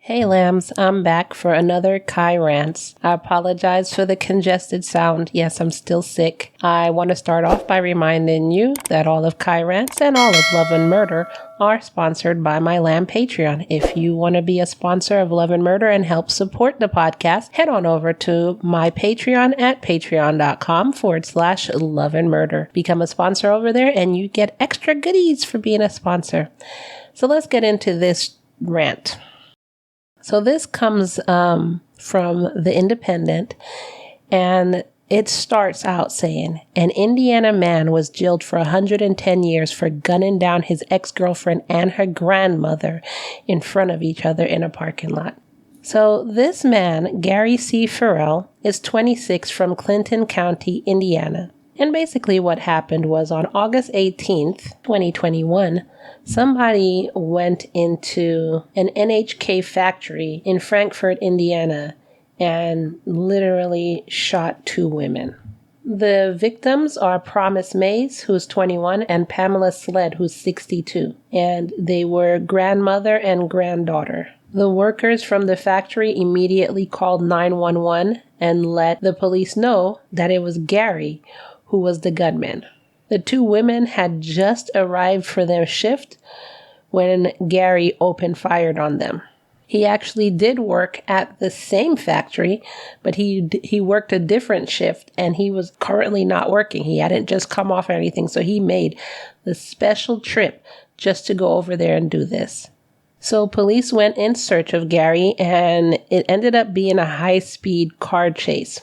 Hey lambs, I'm back for another Ky Rants. I apologize for the congested sound. Yes, I'm still sick. I want to start off by reminding you that all of Ky Rants and all of Love and Murder are sponsored by my lamb Patreon. If you want to be a sponsor of Love and Murder and help support the podcast, head on over to my Patreon at patreon.com/Love and Murder. Become a sponsor over there and you get extra goodies for being a sponsor. So let's get into this rant. So this comes from The Independent, and it starts out saying, an Indiana man was jailed for 110 years for gunning down his ex-girlfriend and her grandmother in front of each other in a parking lot. So this man, Gary C. Ferrell, is 26 from Clinton County, Indiana. And basically what happened was on August 18th, 2021, somebody went into an NHK factory in Frankfort, Indiana, and literally shot two women. The victims are Promise Mays, who's 21, and Pamela Sled, who's 62. And they were grandmother and granddaughter. The workers from the factory immediately called 911 and let the police know that it was Gary who was the gunman. The two women had just arrived for their shift when Gary opened fire on them. He actually did work at the same factory, but he worked a different shift and he was currently not working. He hadn't just come off or anything, so he made the special trip just to go over there and do this. So police went in search of Gary and it ended up being a high-speed car chase.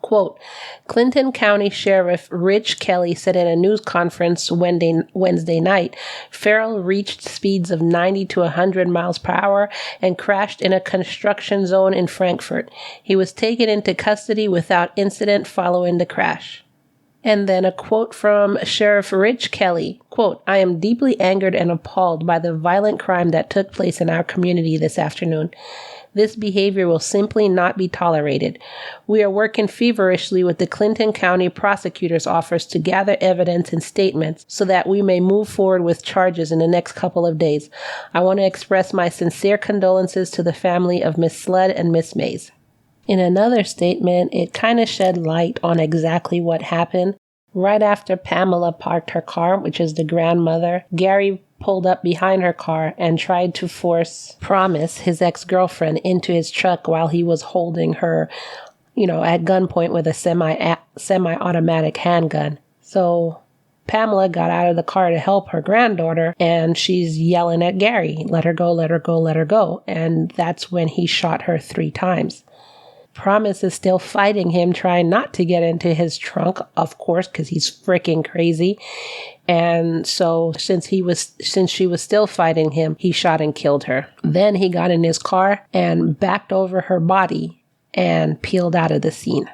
Quote, Clinton County Sheriff Rich Kelly said in a news conference Wednesday night, Ferrell reached speeds of 90 to 100 miles per hour and crashed in a construction zone in Frankfort. He was taken into custody without incident following the crash. And then a quote from Sheriff Rich Kelly, quote, I am deeply angered and appalled by the violent crime that took place in our community this afternoon. This behavior will simply not be tolerated. We are working feverishly with the Clinton County Prosecutor's Office to gather evidence and statements so that we may move forward with charges in the next couple of days. I want to express my sincere condolences to the family of Miss Sled and Miss Mays. In another statement, it kind of shed light on exactly what happened. Right after Pamela parked her car, which is the grandmother, Gary pulled up behind her car and tried to force Promise, his ex-girlfriend, into his truck while he was holding her, at gunpoint with a semi-automatic handgun. So Pamela got out of the car to help her granddaughter, and she's yelling at Gary, let her go, let her go, let her go. And that's when he shot her 3 times. Promise is still fighting him, trying not to get into his trunk, of course, because he's freaking crazy. And so since she was still fighting him, he shot and killed her. Then he got in his car and backed over her body and peeled out of the scene.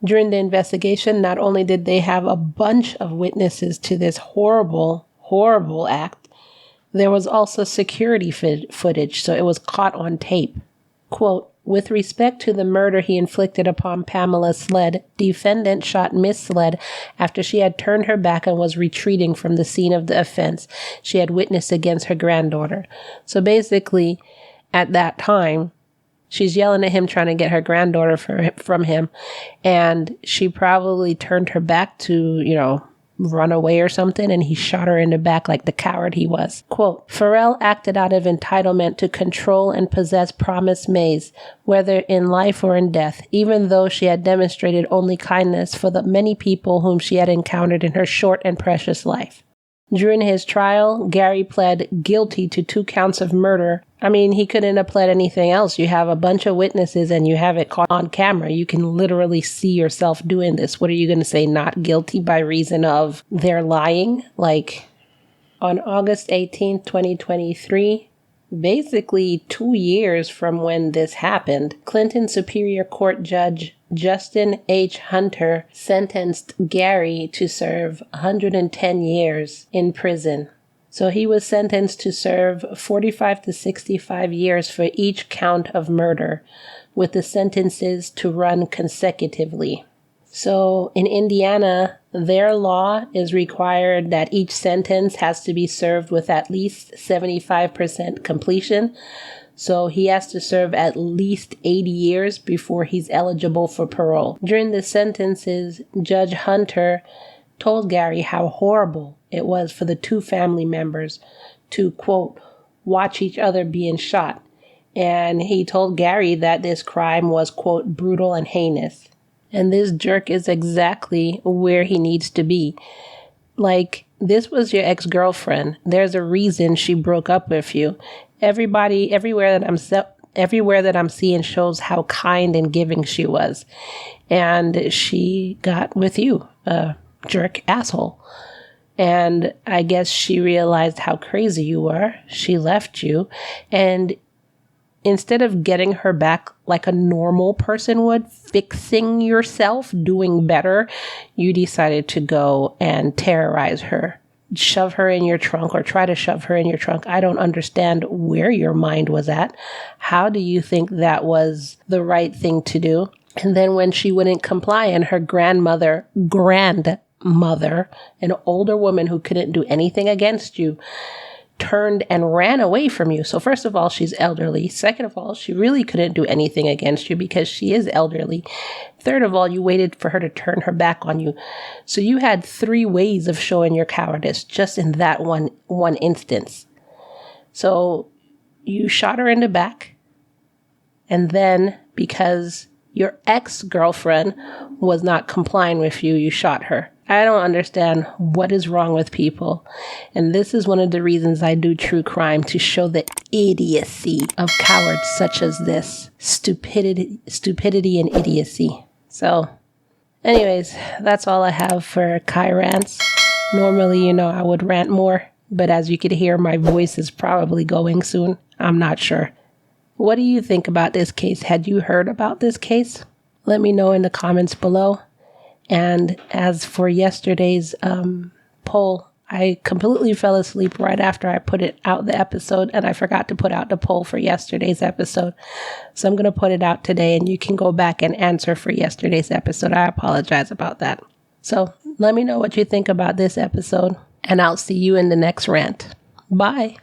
During the investigation, not only did they have a bunch of witnesses to this horrible, horrible act, there was also security footage, so it was caught on tape. Quote, with respect to the murder he inflicted upon Pamela Sled, defendant shot Miss Sled after she had turned her back and was retreating from the scene of the offense she had witnessed against her granddaughter. So basically, at that time, she's yelling at him, trying to get her granddaughter from him, and she probably turned her back to, run away or something, and he shot her in the back like the coward he was. Quote, Ferrell acted out of entitlement to control and possess Promise Mays, whether in life or in death, even though she had demonstrated only kindness for the many people whom she had encountered in her short and precious life. During his trial, Gary pled guilty to 2 counts of murder. I mean, he couldn't have pled anything else. You have a bunch of witnesses and you have it caught on camera. You can literally see yourself doing this. What are you going to say? Not guilty by reason of they're lying? Like, on August 18th, 2023, basically 2 years from when this happened, Clinton Superior Court Judge Justin H. Hunter sentenced Gary to serve 110 years in prison. So he was sentenced to serve 45 to 65 years for each count of murder, with the sentences to run consecutively. So in Indiana, their law is required that each sentence has to be served with at least 75% completion. So he has to serve at least 80 years before he's eligible for parole. During the sentences, Judge Hunter told Gary how horrible it was for the two family members to, quote, watch each other being shot. And he told Gary that this crime was, quote, brutal and heinous. And this jerk is exactly where he needs to be. Like, this was your ex-girlfriend. There's a reason she broke up with you. Everywhere that I'm seeing shows how kind and giving she was. And she got with you, jerk asshole. And I guess she realized how crazy you were. She left you. And instead of getting her back like a normal person would, fixing yourself, doing better, you decided to go and terrorize her. Shove her in your trunk or try to shove her in your trunk. I don't understand where your mind was at. How do you think that was the right thing to do? And then when she wouldn't comply and her grandmother, an older woman who couldn't do anything against you, turned and ran away from you. So first of all, she's elderly. Second of all, she really couldn't do anything against you because she is elderly. Third of all, you waited for her to turn her back on you. So you had 3 ways of showing your cowardice just in that one instance. So you shot her in the back. And then because your ex-girlfriend was not complying with you, you shot her. I don't understand what is wrong with people. And this is one of the reasons I do true crime, to show the idiocy of cowards such as this. Stupidity and idiocy. So, anyways, that's all I have for Ky Rants. Normally, I would rant more, but as you could hear, my voice is probably going soon. I'm not sure. What do you think about this case? Had you heard about this case? Let me know in the comments below. And as for yesterday's poll, I completely fell asleep right after I put it out, the episode, and I forgot to put out the poll for yesterday's episode. So I'm going to put it out today, and you can go back and answer for yesterday's episode. I apologize about that. So let me know what you think about this episode, and I'll see you in the next rant. Bye.